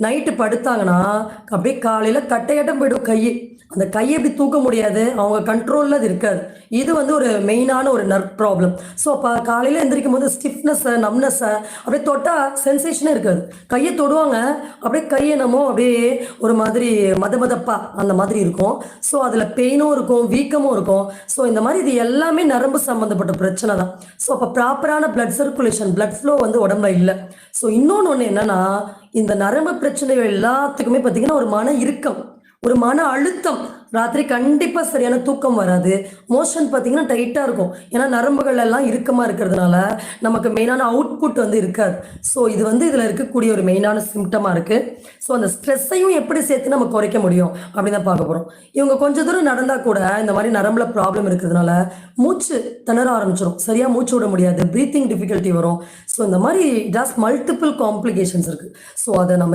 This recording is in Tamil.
நைட்டு படுத்தாங்கன்னா அப்படியே காலையில் கட்டையாட்டம் போயிடும் கை. அந்த கையை எப்படி தூக்க முடியாது, அவங்க கண்ட்ரோலில் அது இருக்காது. இது வந்து ஒரு மெயினான ஒரு நர்வ் ப்ராப்ளம். ஸோ அப்போ காலையில் எந்திரிக்கும் போது ஸ்டிஃப்னஸ்ஸை நம்னஸ்ஸை அப்படியே தொட்டால் சென்சேஷனே இருக்காது. கையை தொடுவாங்க, அப்படியே கை என்னமோ அப்படியே ஒரு மாதிரி மதமதப்பா அந்த மாதிரி இருக்கும். ஸோ அதில் பெயினும் இருக்கும், வீக்கமும் இருக்கும். ஸோ இந்த மாதிரி இது எல்லாமே நரம்பு சம்மந்தப்பட்ட பிரச்சனை தான். ஸோ அப்போ ப்ராப்பரான பிளட் சர்க்குலேஷன், பிளட் ஃப்ளோ வந்து உடம்புல இல்லை. ஸோ இன்னொன்று ஒன்று என்னன்னா, இந்த நரம்பு பிரச்சனைகள் எல்லாத்துக்குமே பார்த்தீங்கன்னா ஒரு மன இறுக்கம், ஒரு மன அழுத்தம். ராத்திரி கண்டிப்பாக சரியான தூக்கம் வராது. மோஷன் பார்த்தீங்கன்னா டைட்டாக இருக்கும். ஏன்னா நரம்புகள் எல்லாம் இறுக்கமாக இருக்கிறதுனால நமக்கு மெயினான அவுட்புட் வந்து இருக்காது. ஸோ இது வந்து இதில் இருக்கக்கூடிய ஒரு மெயினான சிம்டமாக இருக்குது. ஸோ அந்த ஸ்ட்ரெஸ்ஸையும் எப்படி சேர்த்து நம்ம குறைக்க முடியும் அப்படின்னு தான் பார்க்க போகிறோம். இவங்க கொஞ்சம் தூரம் நடந்தால் கூட இந்த மாதிரி நரம்புல ப்ராப்ளம் இருக்கிறதுனால மூச்சு திணற ஆரம்பிச்சிடும், சரியாக மூச்சு விட முடியாது, ப்ரீத்திங் டிஃபிகல்ட்டி வரும். ஸோ இந்த மாதிரி ஜாஸ்ட் மல்டிபிள் காம்ப்ளிகேஷன்ஸ் இருக்குது. ஸோ அதை நம்ம